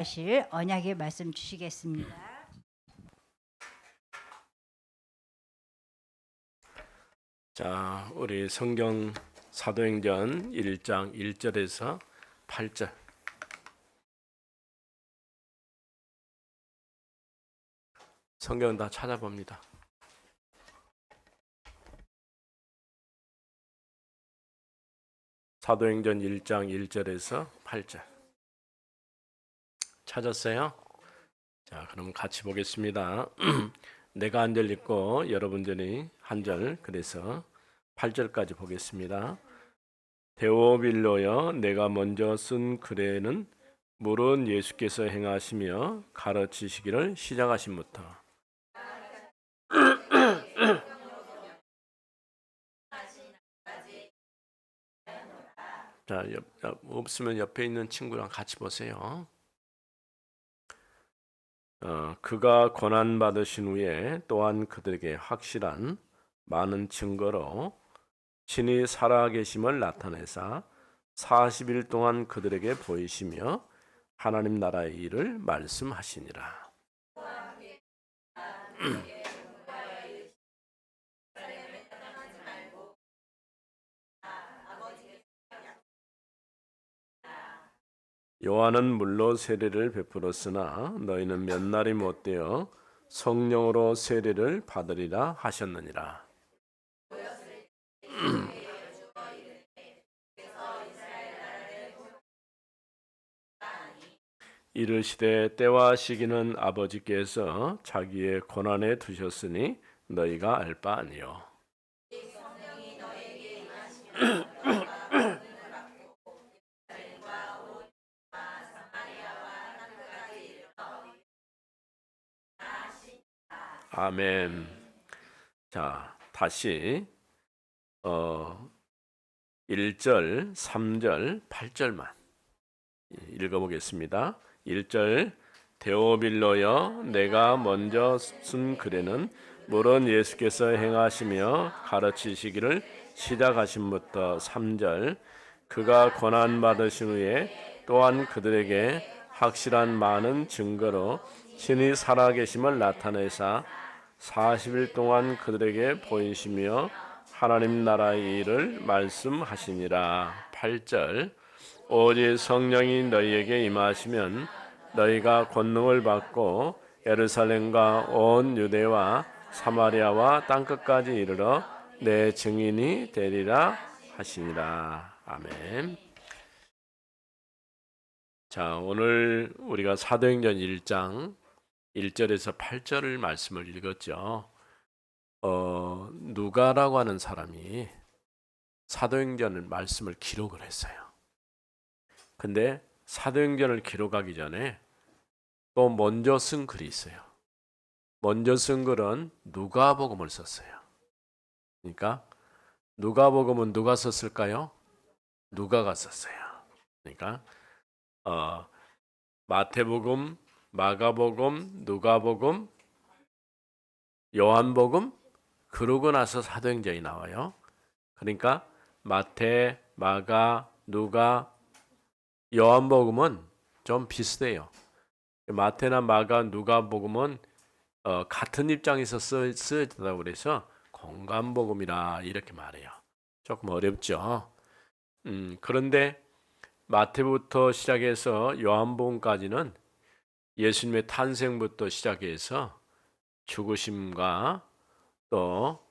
하실 언약의 말씀 주시겠습니다. 자, 우리 성경 사도행전 1장 1절에서 8절. 성경은 다 찾아봅니다. 사도행전 1장 1절에서 8절. 찾았어요? 자, 그럼 같이 보겠습니다. 내가 한 절 읽고 여러분들이 한 절, 그래서 8절까지 보겠습니다. 데오빌로여, 내가 먼저 쓴 글에는 물은 예수께서 행하시며 가르치시기를 시작하심부터. 자, 없으면 옆에 있는 친구랑 같이 보세요. 그가 고난 받으신 후에 또한 그들에게 확실한 많은 증거로 신이 살아계심을 나타내사 40일 동안 그들에게 보이시며 하나님 나라의 일을 말씀하시니라. 요한은 물로 세례를 베풀었으나 너희는 몇 날이 못되어 성령으로 세례를 받으리라 하셨느니라. 이르시되 때와 시기는 아버지께서 자기의 권한에 두셨으니 너희가 알 바 아니요. 아멘. 자, 다시 1절, 3절, 8절만 읽어보겠습니다. 1절, 데오빌로여, 내가 먼저 쓴 글에는 물은 예수께서 행하시며 가르치시기를 시작하심부터. 3절, 그가 고난 받으신 후에 또한 그들에게 확실한 많은 증거로 신이 살아계심을 나타내사 40일 동안 그들에게 보이시며 하나님 나라의 일을 말씀하시니라. 8절, 오직 성령이 너희에게 임하시면 너희가 권능을 받고 예루살렘과 온 유대와 사마리아와 땅끝까지 이르러 내 증인이 되리라 하시니라. 아멘. 자, 오늘 우리가 사도행전 1장 1절에서 8절을 말씀을 읽었죠. 누가라고 하는 사람이 사도행전을 말씀을 기록을 했어요. 근데 사도행전을 기록하기 전에 또 먼저 쓴 글이 있어요. 먼저 쓴 글은 누가복음을 썼어요. 그러니까 누가복음은 누가 썼을까요? 누가가 썼어요. 그러니까 마태복음, 마가복음, 누가복음, 요한복음, 그러고 나서 사도행전이 나와요. 그러니까 마태, 마가, 누가, 요한복음은 좀 비슷해요. 마태나 마가, 누가복음은 같은 입장에서 쓰여졌다고 그래서 공관복음이라 이렇게 말해요. 조금 어렵죠. 그런데 마태부터 시작해서 요한복음까지는 예수님의 탄생부터 시작해서 죽으심과 또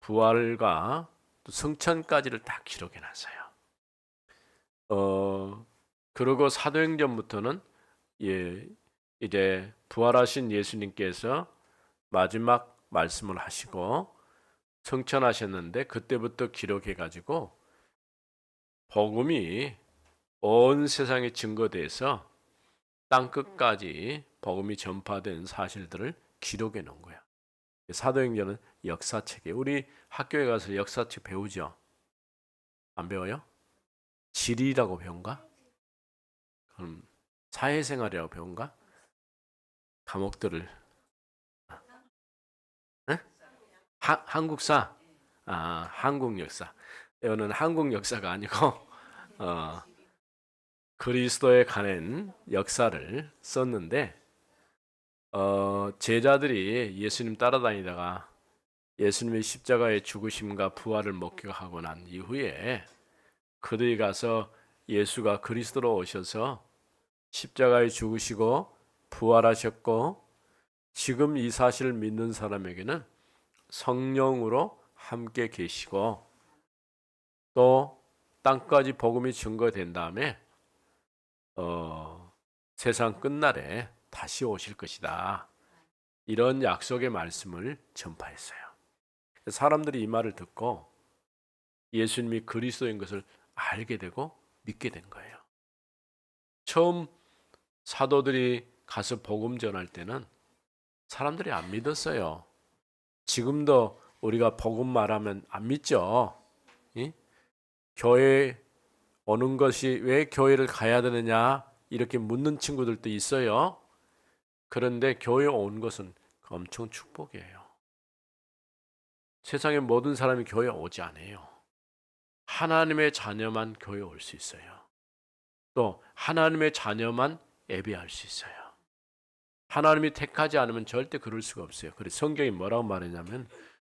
부활과 또 승천까지를 다 기록해 놨어요. 그리고 사도행전부터는 이제 부활하신 예수님께서 마지막 말씀을 하시고 승천하셨는데 그때부터 기록해 가지고 복음이 온 세상에 증거돼서 땅 끝까지 복음이 전파된 사실들을 기록해 놓은 거야. 사도행전은 역사책이에요. 우리 학교에 가서 역사책 배우죠? 안 배워요? 지리라고 배운가? 그럼 사회생활이라고 배운가? 과목들을 에? 한국사, 한국 역사. 이거는 한국 역사가 아니고 그리스도에 관한 역사를 썼는데 제자들이 예수님 따라다니다가 예수님의 십자가의 죽으심과 부활을 목격하고 난 이후에 그들이 가서 예수가 그리스도로 오셔서 십자가에 죽으시고 부활하셨고 지금 이 사실을 믿는 사람에게는 성령으로 함께 계시고 또 땅까지 복음이 증거된 다음에 세상 끝날에 다시 오실 것이다. 이런 약속의 말씀을 전파했어요. 사람들이 이 말을 듣고 예수님이 그리스도인 것을 알게 되고 믿게 된 거예요. 처음 사도들이 가서 복음 전할 때는 사람들이 안 믿었어요. 지금도 우리가 복음 말하면 안 믿죠. 예? 교회 오는 것이 왜 교회를 가야 되느냐 이렇게 묻는 친구들도 있어요. 그런데 교회 온 것은 엄청 축복이에요. 세상의 모든 사람이 교회 오지 않아요. 하나님의 자녀만 교회 올 수 있어요. 또 하나님의 자녀만 예배할 수 있어요. 하나님이 택하지 않으면 절대 그럴 수가 없어요. 그래서 성경이 뭐라고 말하냐면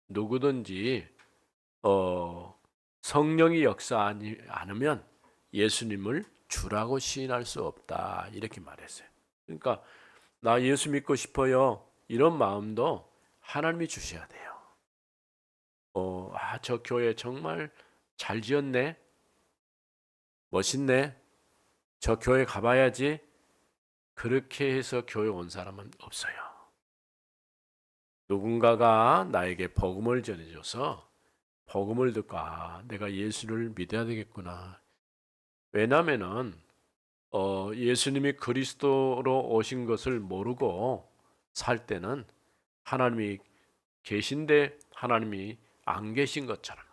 누구든지 성령이 역사하지 않으면 예수님을 주라고 시인할 수 없다 이렇게 말했어요. 그러니까 나 예수 믿고 싶어요 이런 마음도 하나님이 주셔야 돼요. 저 교회 정말 잘 지었네, 멋있네, 저 교회 가봐야지. 그렇게 해서 교회 온 사람은 없어요. 누군가가 나에게 복음을 전해줘서 복음을 듣고 내가 예수를 믿어야 되겠구나. 왜냐하면은 예수님이 그리스도로 오신 것을 모르고 살 때는 하나님이 계신데 하나님이 안 계신 것처럼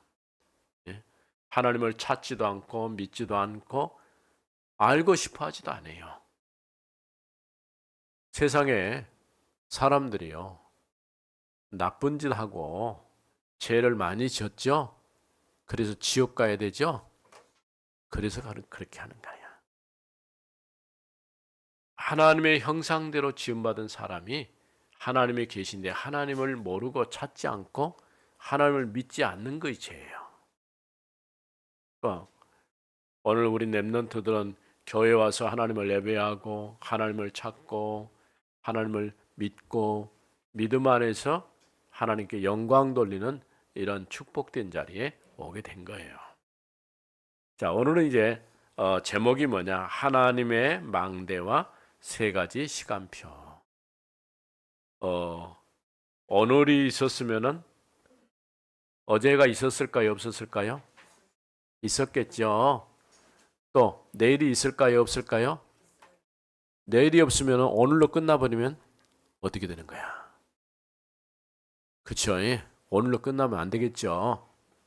하나님을 찾지도 않고 믿지도 않고 알고 싶어 하지도 않아요. 세상에 사람들이요 나쁜 짓 하고 죄를 많이 지었죠. 그래서 지옥 가야 되죠. 그래서 그렇게 하는 거야. 하나님의 형상대로 지음받은 사람이 하나님이 계신데 하나님을 모르고 찾지 않고 하나님을 믿지 않는 것이 죄예요. 오늘 우리 렘넌트들은 교회 와서 하나님을 예배하고 하나님을 찾고 하나님을 믿고 믿음 안에서 하나님께 영광 돌리는 이런 축복된 자리에 오게 된 거예요. 자, 오늘은 이제 제목이 뭐냐? 하나님의 망대와 세 가지 시간표. 오늘이 있었으면은 어제가 있었을까요? 없었을까요? 있었겠죠. 또 내일이 있을까요? 없을까요? 내일이 없으면 오늘로 끝나버리면 어떻게 되는 거야? 그렇죠? 예. 오늘로 끝나면 안 되겠죠.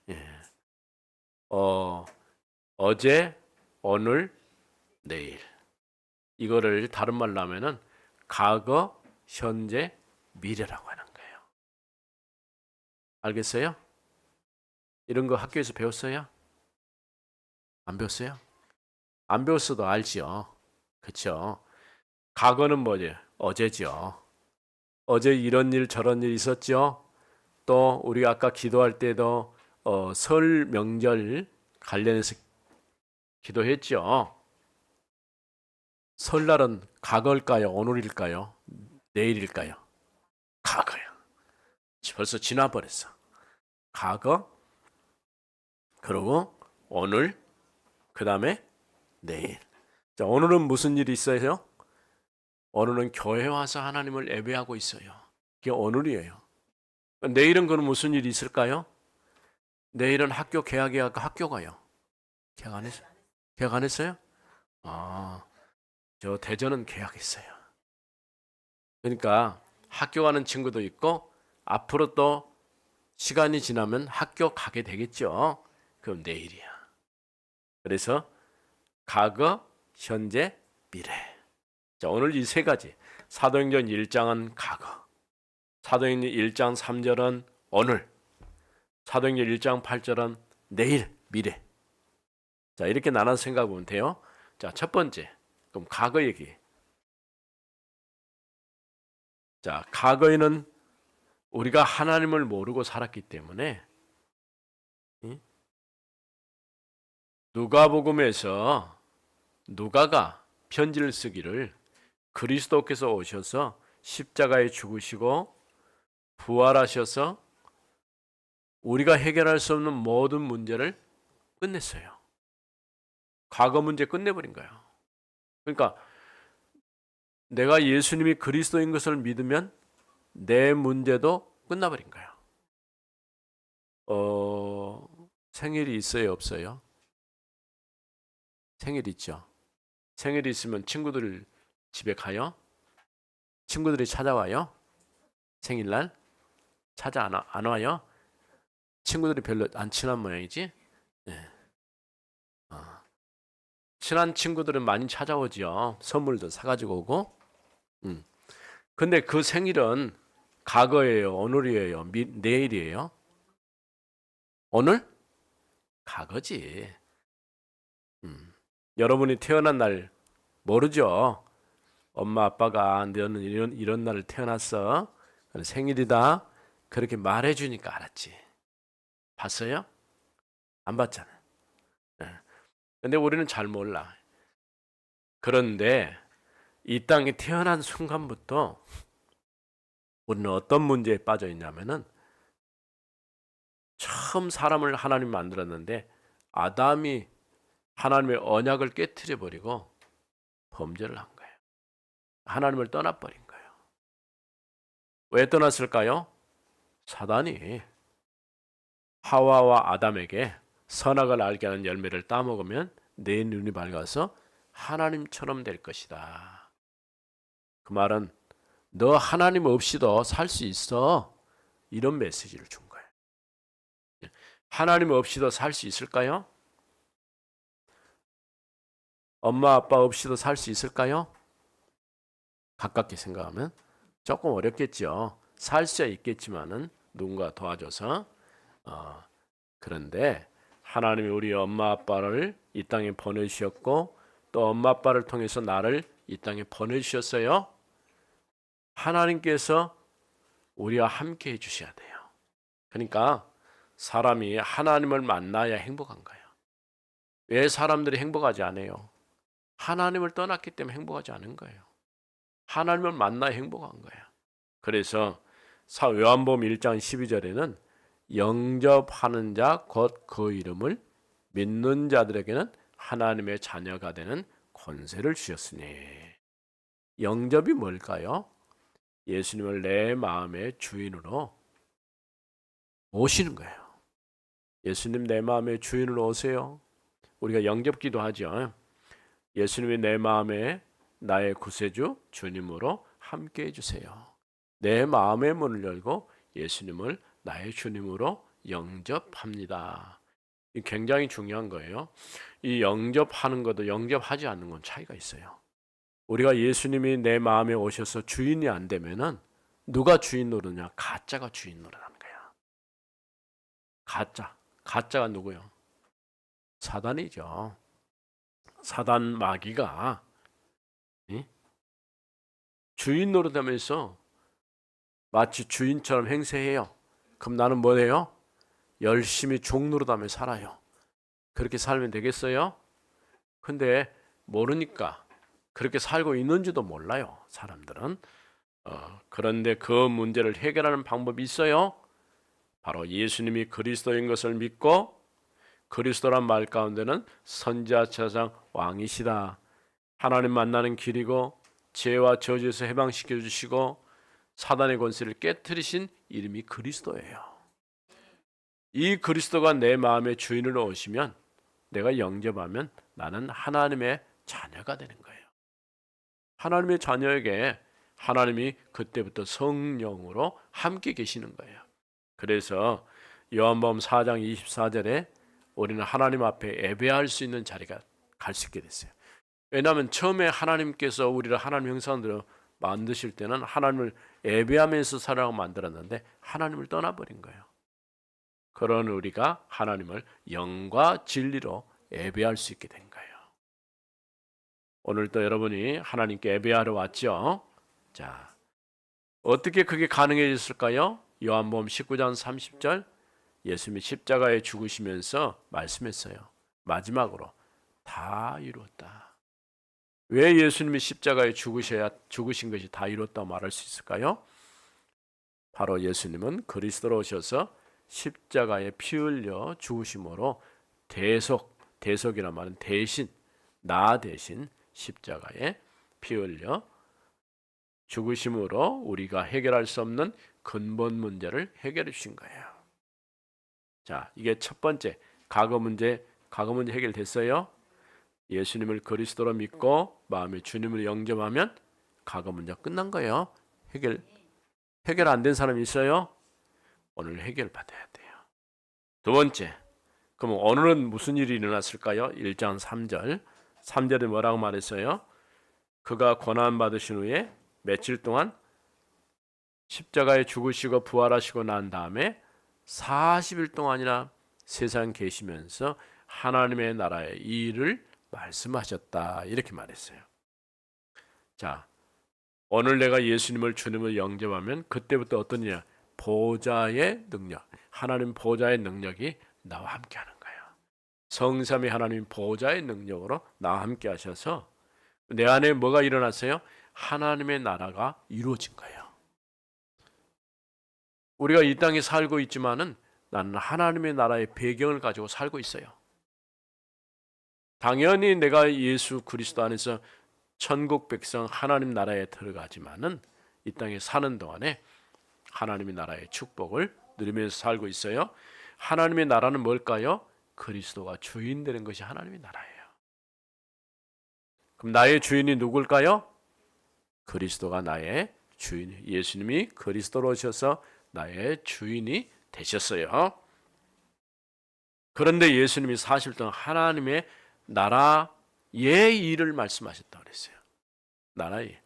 예. 어제, 오늘, 내일. 이거를 다른 말로 하면은 과거, 현재, 미래라고 하는 거예요. 알겠어요? 이런 거 학교에서 배웠어요? 안 배웠어요? 안 배웠어도 알지요. 그렇죠? 과거는 뭐죠? 어제죠. 어제 이런 일 저런 일 있었죠. 또 우리가 아까 기도할 때도 설 명절 관련해서 기도했죠. 설날은 과거일까요? 오늘일까요? 내일일까요? 과거요. 벌써 지나버렸어. 과거, 그리고 오늘, 그 다음에 내일. 자, 오늘은 무슨 일이 있어요? 오늘은 교회 와서 하나님을 예배하고 있어요. 그게 오늘이에요. 내일은 그럼 무슨 일이 있을까요? 내일은 학교 개학해야 학교 가요. 개학 안 했어요? 개학 안 했어요? 저 대전은 개학했어요. 그러니까 학교 가는 친구도 있고 앞으로 또 시간이 지나면 학교 가게 되겠죠. 그럼 내일이야. 그래서 과거, 현재, 미래. 자, 오늘 이 세 가지. 사도행전 1장은 과거, 사도행전 1장 3절은 오늘, 사도행전 1장 8절은 내일, 미래. 자, 이렇게 나눠서 생각해 보면 돼요. 자, 첫 번째. 그럼 과거 얘기. 자, 과거에는 우리가 하나님을 모르고 살았기 때문에 누가복음에서 누가가 편지를 쓰기를 그리스도께서 오셔서 십자가에 죽으시고 부활하셔서 우리가 해결할 수 없는 모든 문제를 끝냈어요. 과거 문제 끝내버린 거예요. 그러니까 내가 예수님이 그리스도인 것을 믿으면 내 문제도 끝나버린 거예요. 생일이 있어요, 없어요? 생일 있죠. 생일이 있으면 친구들 집에 가요? 친구들이 찾아와요? 생일날? 찾아 안 와요? 친구들이 별로 안 친한 모양이지? 네. 친한 친구들은 많이 찾아오죠. 선물도 사가지고 오고. 근데 그 생일은 과거예요? 오늘이에요? 내일이에요? 오늘? 과거지. 여러분이 태어난 날 모르죠? 엄마 아빠가 너는 이런 날을 태어났어. 생일이다. 그렇게 말해주니까 알았지. 봤어요? 안 봤잖아. 근데 우리는 잘 몰라. 그런데 이 땅에 태어난 순간부터 우리는 어떤 문제에 빠져 있냐면은 처음 사람을 하나님 만들었는데 아담이 하나님의 언약을 깨트려 버리고 범죄를 한 거예요. 하나님을 떠나버린 거예요. 왜 떠났을까요? 사단이 하와와 아담에게 선악을 알게 하는 열매를 따먹으면 내 눈이 밝아서 하나님처럼 될 것이다. 그 말은 너 하나님 없이도 살 수 있어. 이런 메시지를 준 거예요. 하나님 없이도 살 수 있을까요? 엄마 아빠 없이도 살 수 있을까요? 가깝게 생각하면 조금 어렵겠죠. 살 수 있겠지만은 누군가 도와줘서 그런데 하나님이 우리 엄마 아빠를 이 땅에 보내주셨고 또 엄마 아빠를 통해서 나를 이 땅에 보내주셨어요. 하나님께서 우리와 함께 해주셔야 돼요. 그러니까 사람이 하나님을 만나야 행복한 거예요. 왜 사람들이 행복하지 않아요? 하나님을 떠났기 때문에 행복하지 않은 거예요. 하나님을 만나야 행복한 거예요. 그래서 요한복음 1장 12절에는 영접하는 자 곧 그 이름을 믿는 자들에게는 하나님의 자녀가 되는 권세를 주셨으니. 영접이 뭘까요? 예수님을 내 마음의 주인으로 모시는 거예요. 예수님 내 마음의 주인으로 오세요. 우리가 영접기도 하죠. 예수님이 내 마음에 나의 구세주 주님으로 함께 해주세요. 내 마음의 문을 열고 예수님을 나의 주님으로 영접합니다. 이 굉장히 중요한 거예요. 이 영접하는 것도 영접하지 않는 건 차이가 있어요. 우리가 예수님이 내 마음에 오셔서 주인이 안 되면은 누가 주인 노릇냐? 가짜가 주인 노릇하는 거야. 가짜가 누구요? 사단이죠. 사단 마귀가 주인 노릇하면서 마치 주인처럼 행세해요. 그럼 나는 뭐 해요? 열심히 종 노릇하며 살아요. 그렇게 살면 되겠어요? 근데 모르니까 그렇게 살고 있는지도 몰라요. 사람들은. 그런데 그 문제를 해결하는 방법이 있어요. 바로 예수님이 그리스도인 것을 믿고 그리스도란 말 가운데는 선지자 제사장 왕이시다. 하나님 만나는 길이고 죄와 저주에서 해방시켜 주시고 사단의 권세를 깨뜨리신 이름이 그리스도예요. 이 그리스도가 내 마음의 주인으로 오시면 내가 영접하면 나는 하나님의 자녀가 되는 거예요. 하나님의 자녀에게 하나님이 그때부터 성령으로 함께 계시는 거예요. 그래서 요한복음 4장 24절에 우리는 하나님 앞에 예배할 수 있는 자리가 갈 수 있게 됐어요. 왜냐하면 처음에 하나님께서 우리를 하나님 형상대로 만드실 때는 하나님을 예배하면서 살아가고 만들었는데 하나님을 떠나버린 거예요. 그런 우리가 하나님을 영과 진리로 예배할 수 있게 된 거예요. 오늘도 여러분이 하나님께 예배하러 왔죠. 자, 어떻게 그게 가능해졌을까요? 요한복음 19장 30절 예수님이 십자가에 죽으시면서 말씀했어요. 마지막으로 다 이루었다. 왜 예수님이 십자가에 죽으신 것이 다 이뤘다고 말할 수 있을까요? 바로 예수님은 그리스도로 오셔서 십자가에 피 흘려 죽으심으로 대속이란 말은 대신, 나 대신 십자가에 피 흘려 죽으심으로 우리가 해결할 수 없는 근본 문제를 해결해 주신 거예요. 자, 이게 첫 번째 과거 문제 해결됐어요. 예수님을 그리스도로 믿고 마음에 주님을 영접하면 과거 문제 끝난 거예요. 해결 안 된 사람이 있어요? 오늘 해결 받아야 돼요. 두 번째, 그럼 오늘은 무슨 일이 일어났을까요? 1장 3절 3절에 뭐라고 말했어요? 그가 고난 받으신 후에 며칠 동안 십자가에 죽으시고 부활하시고 난 다음에 40일 동안이나 세상 계시면서 하나님의 나라의 일을 말씀하셨다. 이렇게 말했어요. 자, 오늘 내가 예수님을 주님을 영접하면 그때부터 어떤 일이냐? 보좌의 능력, 하나님 보좌의 능력이 나와 함께 하는 거예요. 성삼위 하나님 보좌의 능력으로 나와 함께 하셔서 내 안에 뭐가 일어났어요? 하나님의 나라가 이루어진 거예요. 우리가 이 땅에 살고 있지만은 나는 하나님의 나라의 배경을 가지고 살고 있어요. 당연히 내가 예수 그리스도 안에서 천국 백성 하나님 나라에 들어가지만은 이 땅에 사는 동안에 하나님의 나라의 축복을 누리면서 살고 있어요. 하나님의 나라는 뭘까요? 그리스도가 주인 되는 것이 하나님의 나라예요. 그럼 나의 주인이 누굴까요? 그리스도가 나의 주인, 예수님이 그리스도로 오셔서 나의 주인이 되셨어요. 그런데 예수님이 40일 동안 하나님의 나라의 일을 말씀하셨다고 그랬어요. 나라의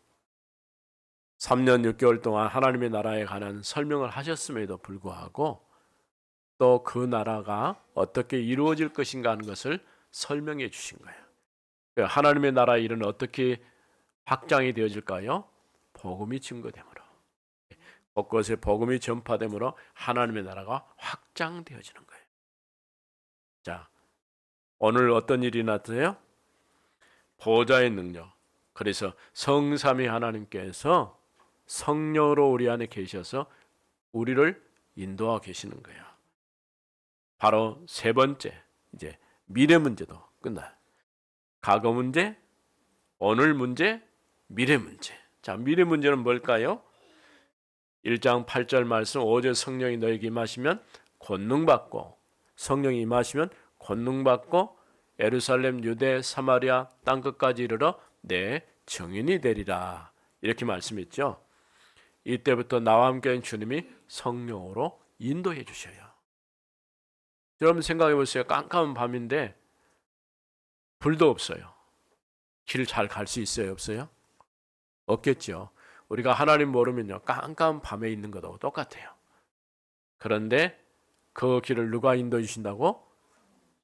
3년 6개월 동안 하나님의 나라에 관한 설명을 하셨음에도 불구하고 또 그 나라가 어떻게 이루어질 것인가 하는 것을 설명해 주신 거예요. 하나님의 나라의 일은 어떻게 확장이 되어질까요? 복음이 증거되므로, 곳곳에 복음이 전파되므로 하나님의 나라가 확장되어지는 거예요. 자, 오늘 어떤 일이 나타나요? 보좌의 능력. 그래서 성삼위 하나님께서 성령으로 우리 안에 계셔서 우리를 인도하고 계시는 거예요. 바로 세 번째, 이제 미래 문제도 끝나요. 과거 문제, 오늘 문제, 미래 문제. 자, 미래 문제는 뭘까요? 1장 8절 말씀, 오직 성령이 너에게 임하시면 권능받고, 성령이 임하시면 권능받고 예루살렘, 유대, 사마리아 땅끝까지 이르러 내 증인이 되리라. 이렇게 말씀했죠. 이때부터 나와 함께한 주님이 성령으로 인도해 주셔요. 여러분 생각해 보세요. 깜깜한 밤인데 불도 없어요. 길 잘 갈 수 있어요? 없어요? 없겠죠. 우리가 하나님 모르면요, 깜깜한 밤에 있는 것하고 똑같아요. 그런데 그 길을 누가 인도해 주신다고?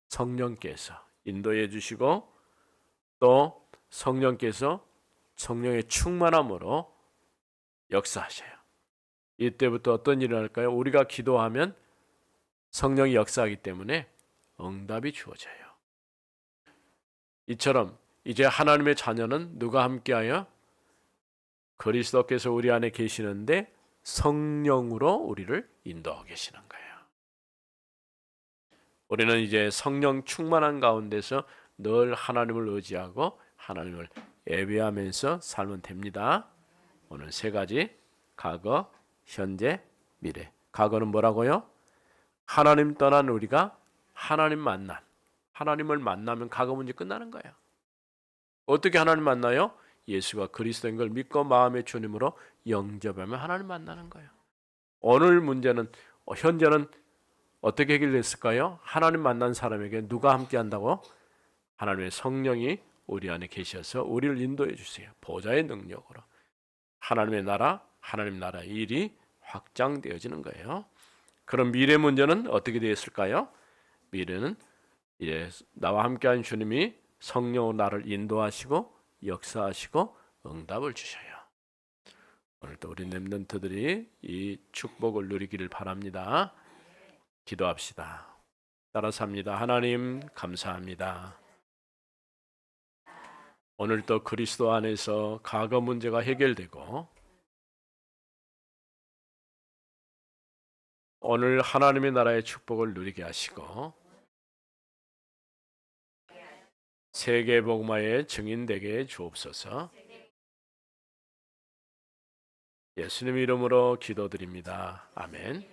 성령께서 인도해 주시고 또 성령께서 성령의 충만함으로 역사하셔요. 이때부터 어떤 일을 할까요? 우리가 기도하면 성령이 역사하기 때문에 응답이 주어져요. 이처럼 이제 하나님의 자녀는 누가 함께하여? 그리스도께서 우리 안에 계시는데 성령으로 우리를 인도하고 계시는 거예요. 우리는 이제 성령 충만한 가운데서 늘 하나님을 의지하고 하나님을 예배하면서 살면 됩니다. 오늘 세 가지, 과거, 현재, 미래. 과거는 뭐라고요? 하나님 떠난 우리가 하나님을 만나면 과거 문제 끝나는 거예요. 어떻게 하나님 만나요? 예수가 그리스도인 걸 믿고 마음의 주님으로 영접하면 하나님 만나는 거예요. 오늘 문제는, 현재는 어떻게 해결됐을까요? 하나님 만난 사람에게 누가 함께 한다고? 하나님의 성령이 우리 안에 계셔서 우리를 인도해 주세요. 보좌의 능력으로. 하나님의 나라, 하나님 나라의 일이 확장되어지는 거예요. 그럼 미래 문제는 어떻게 되었을까요? 미래는 이제 나와 함께한 주님이 성령으로 나를 인도하시고 역사하시고 응답을 주셔요. 오늘도 우리 렘넌트들이 이 축복을 누리기를 바랍니다. 기도합시다. 따라서 합니다. 하나님 감사합니다. 오늘도 그리스도 안에서 과거 문제가 해결되고 오늘 하나님의 나라의 축복을 누리게 하시고 세계 복음화의 증인되게 주옵소서. 예수님 이름으로 기도드립니다. 아멘.